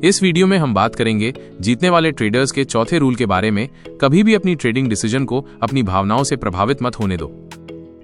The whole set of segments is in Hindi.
इस वीडियो में हम बात करेंगे जीतने वाले ट्रेडर्स के चौथे रूल के बारे में। कभी भी अपनी ट्रेडिंग डिसीजन को अपनी भावनाओं से प्रभावित मत होने दो।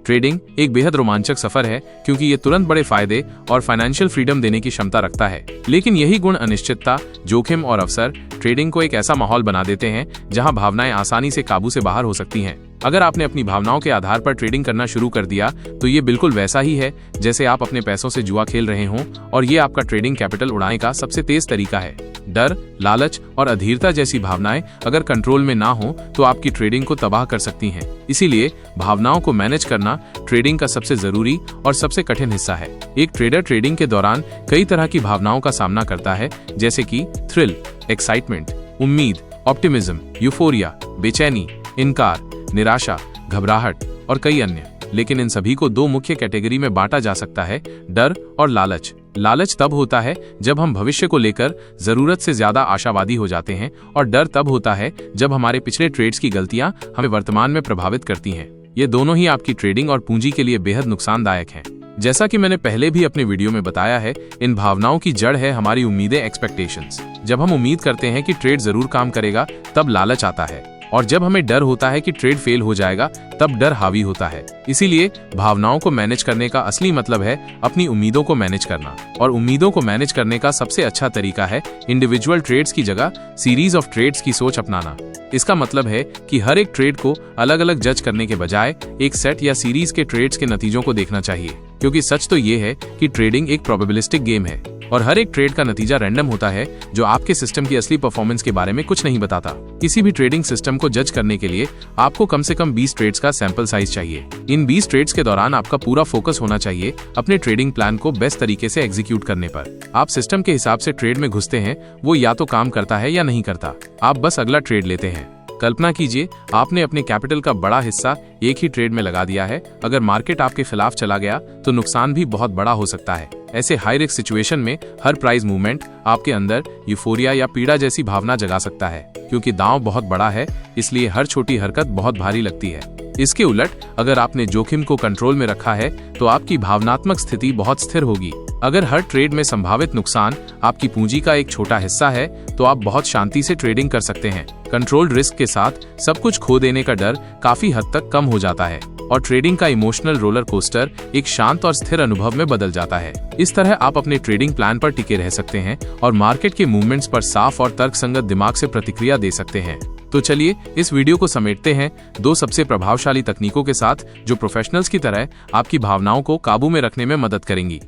ट्रेडिंग एक बेहद रोमांचक सफर है क्योंकि ये तुरंत बड़े फायदे और फाइनेंशियल फ्रीडम देने की क्षमता रखता है, लेकिन यही गुण अनिश्चितता, जोखिम और अवसर ट्रेडिंग को एक ऐसा माहौल बना देते हैं जहां भावनाएं आसानी से काबू से बाहर हो सकती हैं। अगर आपने अपनी भावनाओं के आधार पर ट्रेडिंग करना शुरू कर दिया तो ये बिल्कुल वैसा ही है जैसे आप अपने पैसों से जुआ खेल रहे हों, और ये आपका ट्रेडिंग कैपिटल उड़ाने का सबसे तेज तरीका है। डर, लालच और अधीरता जैसी भावनाएं अगर कंट्रोल में ना हो तो आपकी ट्रेडिंग को तबाह कर सकती हैं। इसीलिए भावनाओं को मैनेज करना ट्रेडिंग का सबसे जरूरी और सबसे कठिन हिस्सा है। एक ट्रेडर ट्रेडिंग के दौरान कई तरह की भावनाओं का सामना करता है, जैसे कि थ्रिल, एक्साइटमेंट, उम्मीद, ऑप्टिमिज्म, यूफोरिया, बेचैनी, इनकार, निराशा, घबराहट और कई अन्य। लेकिन इन सभी को दो मुख्य कैटेगरी में बांटा जा सकता है, डर और लालच। लालच तब होता है जब हम भविष्य को लेकर जरूरत से ज्यादा आशावादी हो जाते हैं, और डर तब होता है जब हमारे पिछले ट्रेड्स की गलतियां हमें वर्तमान में प्रभावित करती हैं। ये दोनों ही आपकी ट्रेडिंग और पूंजी के लिए बेहद नुकसानदायक हैं। जैसा कि मैंने पहले भी अपने वीडियो में बताया है, इन भावनाओं की जड़ है हमारी उम्मीदें, एक्सपेक्टेशंस। जब हम उम्मीद करते हैं कि ट्रेड जरूर काम करेगा तब लालच आता है, और जब हमें डर होता है कि ट्रेड फेल हो जाएगा तब डर हावी होता है। इसीलिए भावनाओं को मैनेज करने का असली मतलब है अपनी उम्मीदों को मैनेज करना, और उम्मीदों को मैनेज करने का सबसे अच्छा तरीका है इंडिविजुअल ट्रेड्स की जगह सीरीज ऑफ ट्रेड्स की सोच अपनाना। इसका मतलब है कि हर एक ट्रेड को अलग अलग जज करने के बजाय एक सेट या सीरीज के ट्रेड्स के नतीजों को देखना चाहिए, क्योंकि सच तो ये है कि ट्रेडिंग एक प्रोबेबिलिस्टिक गेम है और हर एक ट्रेड का नतीजा रैंडम होता है जो आपके सिस्टम की असली परफॉर्मेंस के बारे में कुछ नहीं बताता। किसी भी ट्रेडिंग सिस्टम को जज करने के लिए आपको कम से कम 20 ट्रेड्स का सैंपल साइज चाहिए। इन 20 ट्रेड्स के दौरान आपका पूरा फोकस होना चाहिए अपने ट्रेडिंग प्लान को बेस्ट तरीके से एग्जीक्यूट करने पर। आप सिस्टम के हिसाब से ट्रेड में घुसते हैं, वो या तो काम करता है या नहीं करता, आप बस अगला ट्रेड लेते हैं। कल्पना कीजिए आपने अपने कैपिटल का बड़ा हिस्सा एक ही ट्रेड में लगा दिया है। अगर मार्केट आपके खिलाफ चला गया तो नुकसान भी बहुत बड़ा हो सकता है। ऐसे हाई रिस्क सिचुएशन में हर प्राइस मूवमेंट आपके अंदर यूफोरिया या पीड़ा जैसी भावना जगा सकता है, क्योंकि दांव बहुत बड़ा है, इसलिए हर छोटी हरकत बहुत भारी लगती है। इसके उलट अगर आपने जोखिम को कंट्रोल में रखा है तो आपकी भावनात्मक स्थिति बहुत स्थिर होगी। अगर हर ट्रेड में संभावित नुकसान आपकी पूंजी का एक छोटा हिस्सा है तो आप बहुत शांति से ट्रेडिंग कर सकते हैं। कंट्रोल्ड रिस्क के साथ सब कुछ खो देने का डर काफी हद तक कम हो जाता है, और ट्रेडिंग का इमोशनल रोलर कोस्टर एक शांत और स्थिर अनुभव में बदल जाता है। इस तरह आप अपने ट्रेडिंग प्लान पर टिके रह सकते हैं और मार्केट के मूवमेंट्स पर साफ और तर्कसंगत दिमाग से प्रतिक्रिया दे सकते हैं। तो चलिए इस वीडियो को समेटते हैं दो सबसे प्रभावशाली तकनीकों के साथ जो प्रोफेशनल्स की तरह आपकी भावनाओं को काबू में रखने में मदद करेंगी।